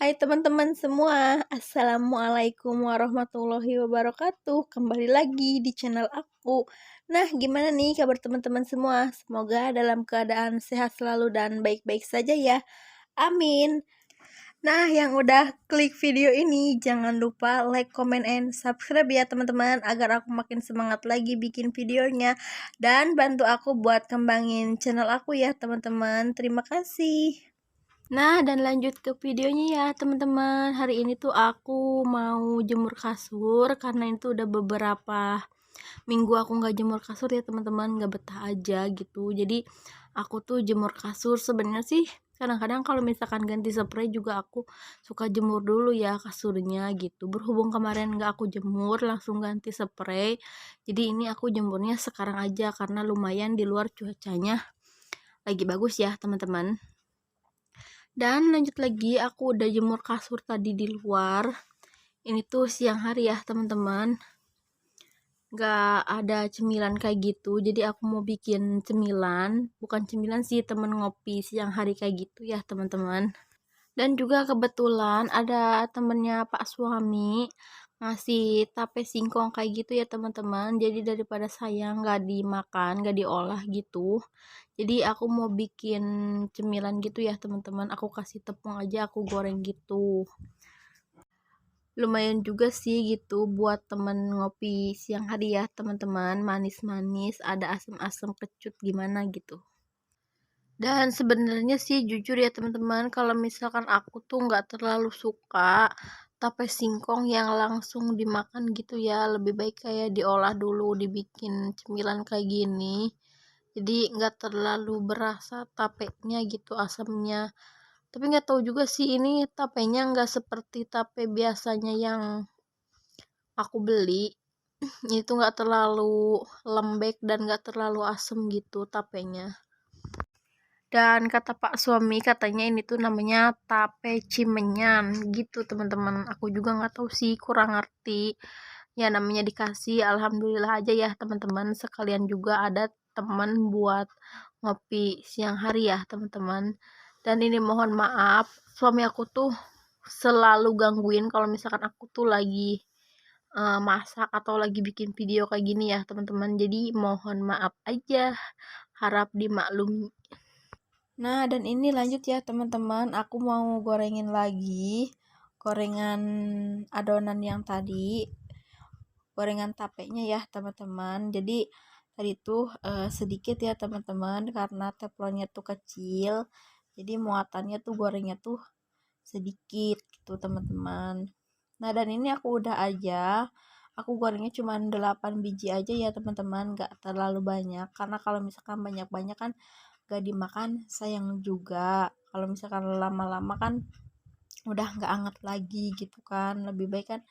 Hai teman-teman semua, Assalamualaikum warahmatullahi wabarakatuh. Kembali lagi di channel aku. Nah, gimana nih kabar teman-teman semua? Semoga dalam keadaan sehat selalu dan baik-baik saja ya. Amin. Nah, yang udah klik video ini, jangan lupa like, comment, and subscribe ya teman-teman, agar aku makin semangat lagi bikin videonya. Dan bantu aku buat kembangin channel aku ya teman-teman. Terima kasih. Nah, dan lanjut ke videonya ya teman-teman. Hari ini tuh aku mau jemur kasur karena itu udah beberapa minggu aku nggak jemur kasur ya teman-teman, nggak betah aja gitu. Jadi aku tuh jemur kasur sebenarnya sih kadang-kadang kalau misalkan ganti spray juga aku suka jemur dulu ya kasurnya gitu. Berhubung kemarin nggak aku jemur langsung ganti spray, jadi ini aku jemurnya sekarang aja karena lumayan di luar cuacanya lagi bagus ya teman-teman. Dan lanjut lagi, aku udah jemur kasur tadi di luar. Ini tuh siang hari ya teman-teman, gak ada cemilan kayak gitu, jadi aku mau bikin cemilan. Bukan cemilan sih, temen ngopi siang hari kayak gitu ya teman-teman. Dan juga kebetulan ada temennya Pak Suami ngasih tape singkong kayak gitu ya teman-teman. Jadi daripada saya nggak dimakan, nggak diolah gitu, jadi aku mau bikin cemilan gitu ya teman-teman. Aku kasih tepung aja, aku goreng gitu. Lumayan juga sih gitu buat temen ngopi siang hari ya teman-teman. Manis-manis, ada asam-asam kecut gimana gitu. Dan sebenarnya sih jujur ya teman-teman, kalau misalkan aku tuh nggak terlalu suka tape singkong yang langsung dimakan gitu ya. Lebih baik kayak diolah dulu, dibikin cemilan kayak gini. Jadi nggak terlalu berasa tapenya gitu asamnya. Tapi nggak tahu juga sih ini tapenya nggak seperti tape biasanya yang aku beli. Itu nggak terlalu lembek dan nggak terlalu asem gitu tapenya. Dan kata Pak Suami katanya ini tuh namanya tape cimenyan gitu teman-teman. Aku juga nggak tahu sih, kurang ngerti. Ya namanya dikasih, alhamdulillah aja ya teman-teman. Sekalian juga ada teman buat ngopi siang hari ya teman-teman. Dan ini mohon maaf, suami aku tuh selalu gangguin kalau misalkan aku tuh lagi masak atau lagi bikin video kayak gini ya teman-teman. Jadi mohon maaf aja, harap dimaklumi. Nah, dan ini lanjut ya teman-teman, aku mau gorengin lagi gorengan adonan yang tadi, gorengan tapenya ya teman-teman. Jadi tadi tuh sedikit ya teman-teman karena teflonnya tuh kecil, jadi muatannya tuh gorengnya tuh sedikit gitu teman-teman. Nah, dan ini aku udah aja, aku gorengnya cuma 8 biji aja ya teman-teman, gak terlalu banyak karena kalau misalkan banyak-banyak kan gak dimakan sayang juga. Kalau misalkan lama-lama kan udah gak anget lagi gitu kan, lebih baik kan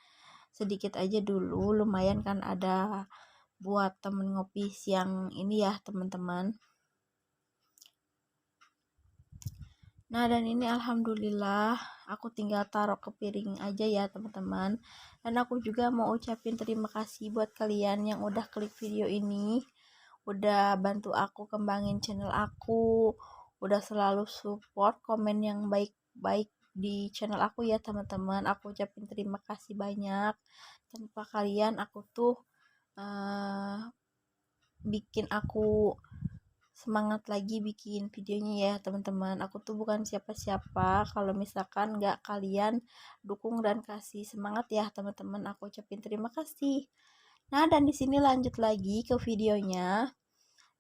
sedikit aja dulu, lumayan kan ada buat temen ngopi siang ini ya teman-teman. Nah, dan ini alhamdulillah aku tinggal taruh ke piring aja ya teman-teman. Dan aku juga mau ucapin terima kasih buat kalian yang udah klik video ini, udah bantu aku kembangin channel aku, udah selalu support komen yang baik-baik di channel aku ya teman-teman. Aku ucapin terima kasih banyak. Tanpa kalian aku tuh bikin aku semangat lagi bikin videonya ya teman-teman. Aku tuh bukan siapa-siapa, kalau misalkan nggak kalian dukung dan kasih semangat ya teman-teman, aku ucapin terima kasih. Nah, dan di sini lanjut lagi ke videonya.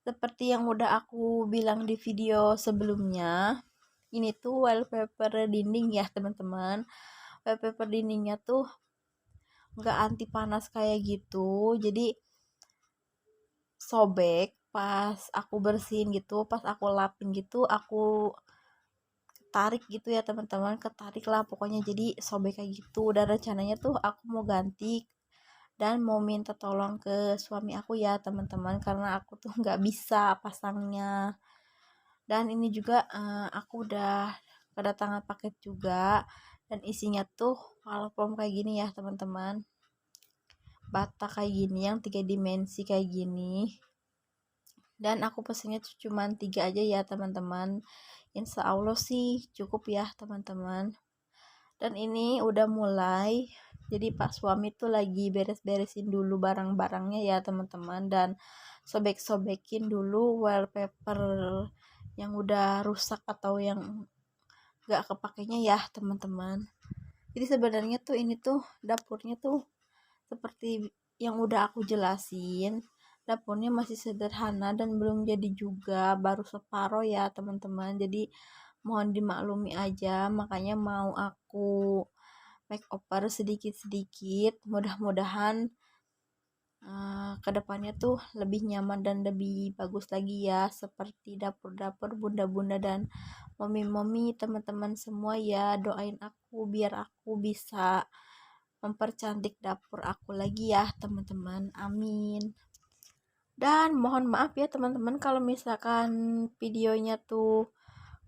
Seperti yang udah aku bilang di video sebelumnya, ini tuh wallpaper dinding ya teman-teman. Wallpaper dindingnya tuh nggak anti panas kayak gitu, jadi sobek pas aku bersihin gitu, pas aku lapin gitu, aku tarik gitu ya teman-teman, ketarik lah pokoknya, jadi sobek kayak gitu. Dan rencananya tuh aku mau ganti dan mau minta tolong ke suami aku ya teman-teman, karena aku tuh nggak bisa pasangnya. Dan ini juga aku udah kedatangan paket juga, dan isinya tuh parfum kayak gini ya teman-teman, bata kayak gini yang 3 dimensi kayak gini. Dan aku pesennya tuh cuma 3 aja ya teman-teman. Insya Allah sih cukup ya teman-teman. Dan ini udah mulai, jadi Pak suami tuh lagi beres-beresin dulu barang-barangnya ya teman-teman, dan sobek-sobekin dulu wallpaper yang udah rusak atau yang gak kepakainya ya teman-teman. Jadi sebenarnya tuh ini tuh dapurnya tuh seperti yang udah aku jelasin, dapurnya masih sederhana dan belum jadi juga, baru separoh ya teman-teman. Jadi mohon dimaklumi aja, makanya mau aku makeover sedikit-sedikit. Mudah-mudahan kedepannya tuh lebih nyaman dan lebih bagus lagi ya, seperti dapur-dapur bunda-bunda dan mami-mami teman-teman semua ya. Doain aku biar aku bisa mempercantik dapur aku lagi ya teman-teman, amin. Dan mohon maaf ya teman-teman kalau misalkan videonya tuh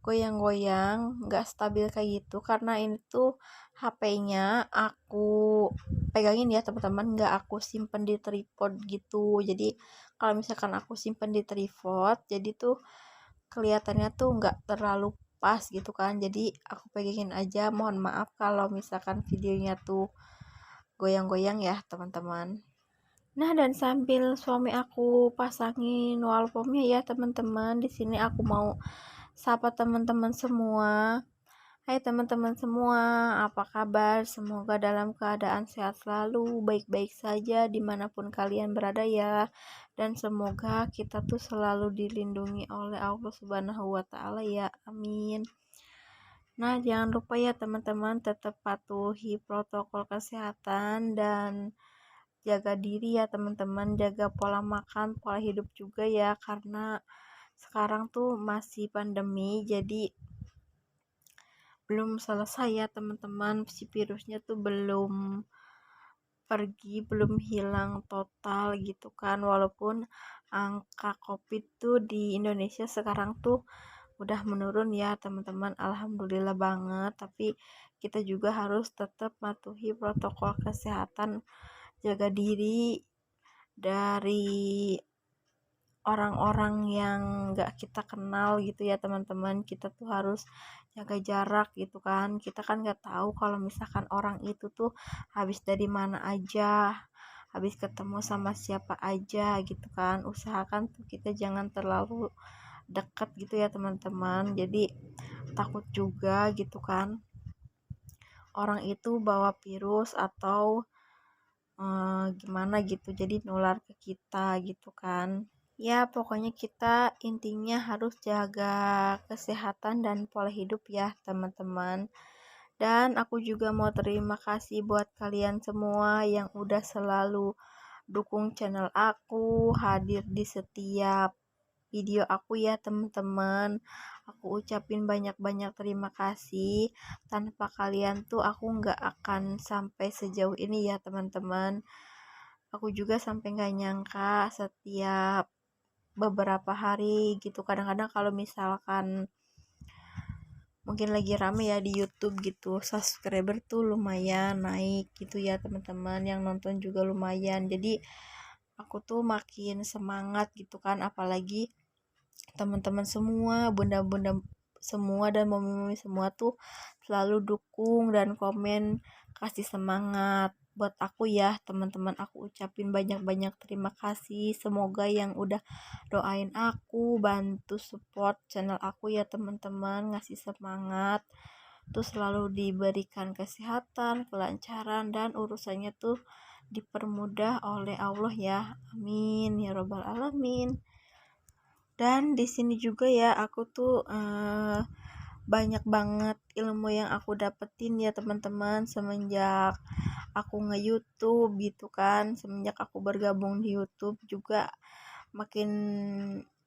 goyang-goyang, nggak stabil kayak gitu, karena ini tuh HP-nya aku pegangin ya teman-teman, nggak aku simpen di tripod gitu. Jadi kalau misalkan aku simpen di tripod, jadi tuh kelihatannya tuh nggak terlalu pas gitu kan. Jadi aku pegangin aja, mohon maaf kalau misalkan videonya tuh goyang-goyang ya teman-teman. Nah, dan sambil suami aku pasangin wallpapernya ya teman-teman, di sini aku mau sapa teman-teman semua. Hai teman-teman semua, apa kabar? Semoga dalam keadaan sehat selalu, baik-baik saja dimanapun kalian berada ya. Dan semoga kita tuh selalu dilindungi oleh Allah Subhanahu wa Ta'ala ya, amin. Nah, jangan lupa ya teman-teman, tetap patuhi protokol kesehatan dan jaga diri ya teman-teman, jaga pola makan, pola hidup juga ya, karena sekarang tuh masih pandemi, jadi belum selesai ya teman-teman, si virusnya tuh belum pergi, belum hilang total gitu kan. Walaupun angka covid tuh di Indonesia sekarang tuh udah menurun ya teman-teman, alhamdulillah banget, tapi kita juga harus tetap patuhi protokol kesehatan, jaga diri dari orang-orang yang gak kita kenal gitu ya teman-teman. Kita tuh harus jaga jarak gitu kan, kita kan gak tahu kalau misalkan orang itu tuh habis dari mana aja, habis ketemu sama siapa aja gitu kan. Usahakan tuh kita jangan terlalu dekat gitu ya teman-teman, jadi takut juga gitu kan orang itu bawa virus atau gimana gitu, jadi nular ke kita gitu kan. Ya pokoknya kita intinya harus jaga kesehatan dan pola hidup ya teman-teman. Dan aku juga mau terima kasih buat kalian semua yang udah selalu dukung channel aku, hadir di setiap video aku ya teman-teman. Aku ucapin banyak-banyak terima kasih. Tanpa kalian tuh aku nggak akan sampai sejauh ini ya teman-teman. Aku juga sampai nggak nyangka setiap beberapa hari gitu, kadang-kadang kalau misalkan mungkin lagi rame ya di YouTube gitu, subscriber tuh lumayan naik gitu ya teman-teman, yang nonton juga lumayan, jadi aku tuh makin semangat gitu kan. Apalagi teman-teman semua, bunda-bunda semua dan mami-mami semua tuh selalu dukung dan komen kasih semangat buat aku ya teman-teman. Aku ucapin banyak-banyak terima kasih, semoga yang udah doain aku, bantu support channel aku ya teman-teman, ngasih semangat tuh selalu diberikan kesehatan, kelancaran, dan urusannya tuh dipermudah oleh Allah ya, amin ya robbal alamin. Dan di sini juga ya aku tuh banyak banget ilmu yang aku dapetin ya teman-teman semenjak aku nge-YouTube gitu kan. Semenjak aku bergabung di YouTube juga makin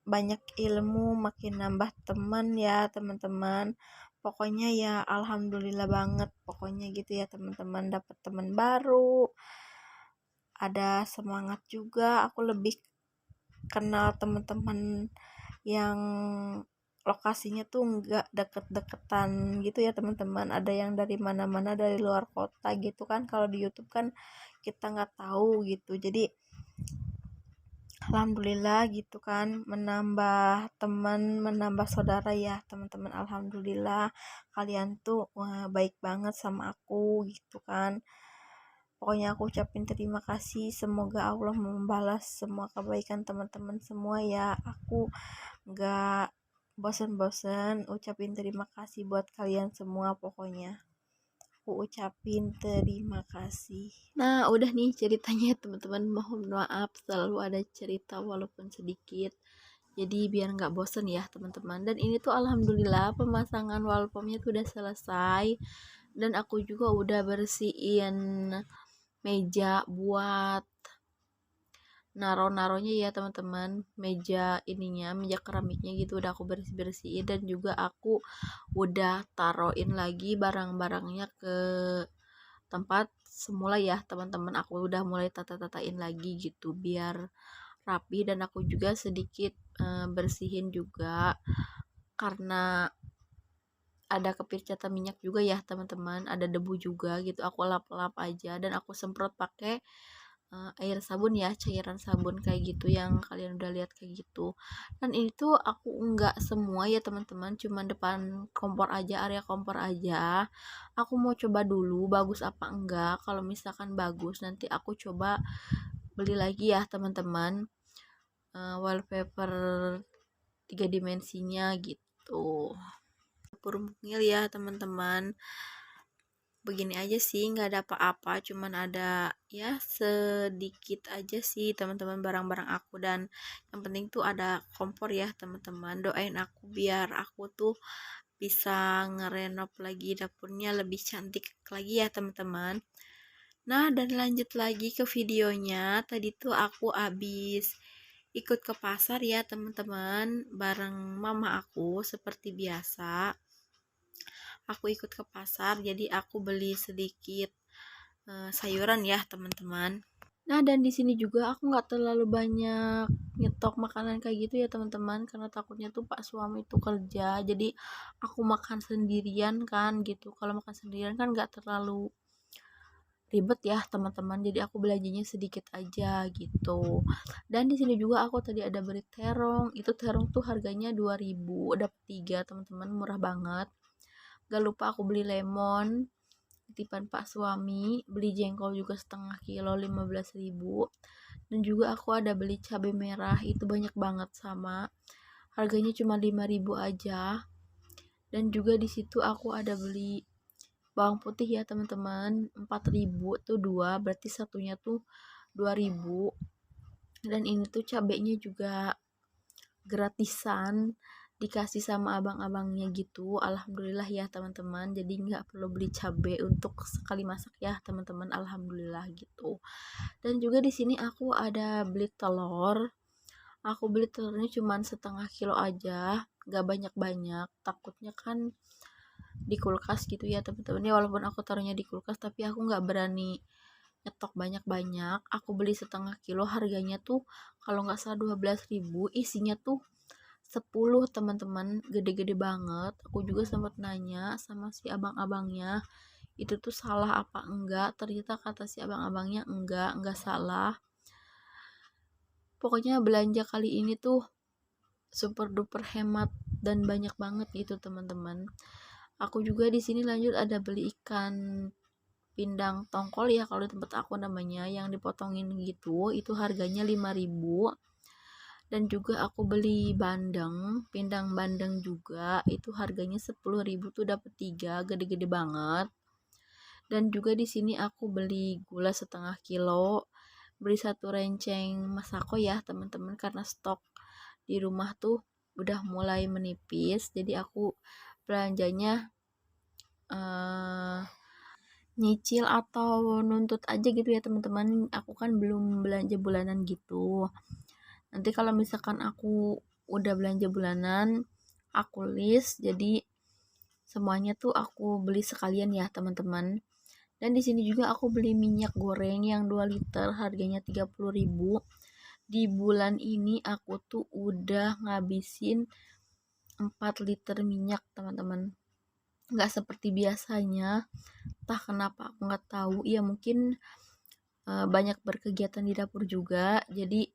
banyak ilmu, makin nambah teman ya teman-teman. Pokoknya ya alhamdulillah banget pokoknya gitu ya teman-teman, dapat teman baru, ada semangat juga, aku lebih kenal teman-teman yang lokasinya tuh nggak deket-deketan gitu ya teman-teman, ada yang dari mana-mana, dari luar kota gitu kan. Kalau di YouTube kan kita nggak tahu gitu, jadi alhamdulillah gitu kan, menambah teman, menambah saudara ya teman-teman. Alhamdulillah kalian tuh wah, baik banget sama aku gitu kan. Pokoknya aku ucapin terima kasih, semoga Allah membalas semua kebaikan teman-teman semua ya. Aku nggak bosan-bosan ucapin terima kasih buat kalian semua. Pokoknya aku ucapin terima kasih. Nah udah nih ceritanya teman-teman, mohon maaf selalu ada cerita walaupun sedikit, jadi biar nggak bosen ya teman-teman. Dan ini tuh alhamdulillah pemasangan wallpomnya tuh udah selesai, dan aku juga udah bersihin meja buat naro-naronya ya teman-teman. Meja ininya, meja keramiknya gitu udah aku bersih-bersihin, dan juga aku udah taruhin lagi barang-barangnya ke tempat semula ya teman-teman. Aku udah mulai tata-tatain lagi gitu biar rapi, dan aku juga sedikit bersihin juga karena ada kepircatan minyak juga ya teman-teman, ada debu juga gitu. Aku lap-lap aja, dan aku semprot pakai air sabun ya, cairan sabun kayak gitu yang kalian udah lihat kayak gitu. Dan ini tuh aku enggak semua ya teman-teman, cuman depan kompor aja, area kompor aja. Aku mau coba dulu bagus apa enggak. Kalau misalkan bagus, nanti aku coba beli lagi ya teman-teman, wallpaper 3 dimensinya gitu. Dapur mungil ya teman-teman, begini aja sih, nggak ada apa-apa, cuman ada ya sedikit aja sih teman-teman barang-barang aku. Dan yang penting tuh ada kompor ya teman-teman. Doain aku biar aku tuh bisa ngerenov lagi dapurnya lebih cantik lagi ya teman-teman. Nah, dan lanjut lagi ke videonya. Tadi tuh aku abis ikut ke pasar ya teman-teman bareng mama aku seperti biasa. Aku ikut ke pasar, jadi aku beli sedikit sayuran ya teman-teman. Nah, dan di sini juga aku nggak terlalu banyak nyetok makanan kayak gitu ya teman-teman, karena takutnya tuh pak suami tuh kerja, jadi aku makan sendirian kan gitu. Kalau makan sendirian kan nggak terlalu ribet ya teman-teman, jadi aku belanjanya sedikit aja gitu. Dan di sini juga aku tadi ada beli terong. Itu terong tuh harganya 2.000, dapat 3 teman-teman, murah banget. Gak lupa aku beli lemon titipan pak suami, beli jengkol juga setengah kilo 15.000. Dan juga aku ada beli cabai merah, itu banyak banget sama harganya cuma 5.000 aja. Dan juga di situ aku ada beli bawang putih ya teman-teman, 4.000 tuh dua, berarti satunya tuh 2.000. Dan ini tuh cabenya juga gratisan, dikasih sama abang-abangnya gitu. Alhamdulillah ya teman-teman, jadi nggak perlu beli cabai untuk sekali masak ya teman-teman. Alhamdulillah gitu. Dan juga di sini aku ada beli telur. Aku beli telurnya cuma setengah kilo aja, nggak banyak-banyak, takutnya kan di kulkas gitu ya teman-teman ya. Walaupun aku taruhnya di kulkas, tapi aku nggak berani nyetok banyak-banyak. Aku beli setengah kilo, harganya tuh kalau nggak salah 12.000, isinya tuh 10 teman-teman, gede-gede banget. Aku juga sempat nanya sama si abang-abangnya, itu tuh salah apa enggak. Ternyata kata si abang-abangnya enggak salah. Pokoknya belanja kali ini tuh super duper hemat dan banyak banget gitu teman-teman. Aku juga di sini lanjut ada beli ikan pindang tongkol ya kalau di tempat aku namanya, yang dipotongin gitu, itu harganya 5.000. Dan juga aku beli bandeng, pindang bandeng juga, itu harganya 10.000 tuh dapat 3, gede-gede banget. Dan juga di sini aku beli gula setengah kilo, beli satu renceng masako ya teman-teman, karena stok di rumah tuh udah mulai menipis, jadi aku belanjanya nyicil atau nuntut aja gitu ya teman-teman. Aku kan belum belanja bulanan gitu. Nanti kalau misalkan aku udah belanja bulanan, aku list, jadi semuanya tuh aku beli sekalian ya teman-teman. Dan di sini juga aku beli minyak goreng yang 2 liter, harganya 30.000. Di bulan ini aku tuh udah ngabisin 4 liter minyak teman-teman. Nggak seperti biasanya, entah kenapa aku nggak tahu ya, mungkin banyak berkegiatan di dapur juga, jadi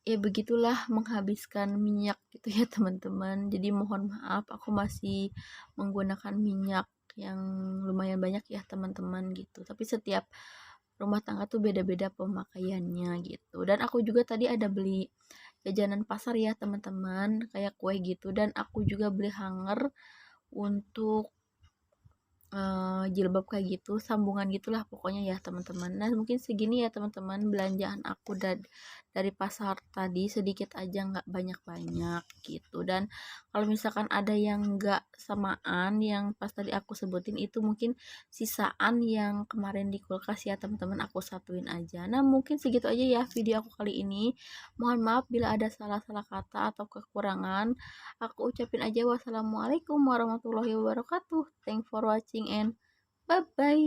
ya begitulah menghabiskan minyak gitu ya teman-teman. Jadi mohon maaf aku masih menggunakan minyak yang lumayan banyak ya teman-teman gitu. Tapi setiap rumah tangga tuh beda-beda pemakaiannya gitu. Dan aku juga tadi ada beli jajanan pasar ya teman-teman, kayak kue gitu, dan aku juga beli hanger untuk jilbab kayak gitu, sambungan gitulah pokoknya ya teman-teman. Nah mungkin segini ya teman-teman belanjaan aku dari pasar tadi, sedikit aja nggak banyak-banyak gitu. Dan kalau misalkan ada yang nggak samaan yang pas tadi aku sebutin, itu mungkin sisaan yang kemarin di kulkas ya teman-teman, aku satuin aja. Nah mungkin segitu aja ya video aku kali ini. Mohon maaf bila ada salah-salah kata atau kekurangan. Aku ucapin aja wassalamualaikum warahmatullahi wabarakatuh. Thanks for watching and bye bye.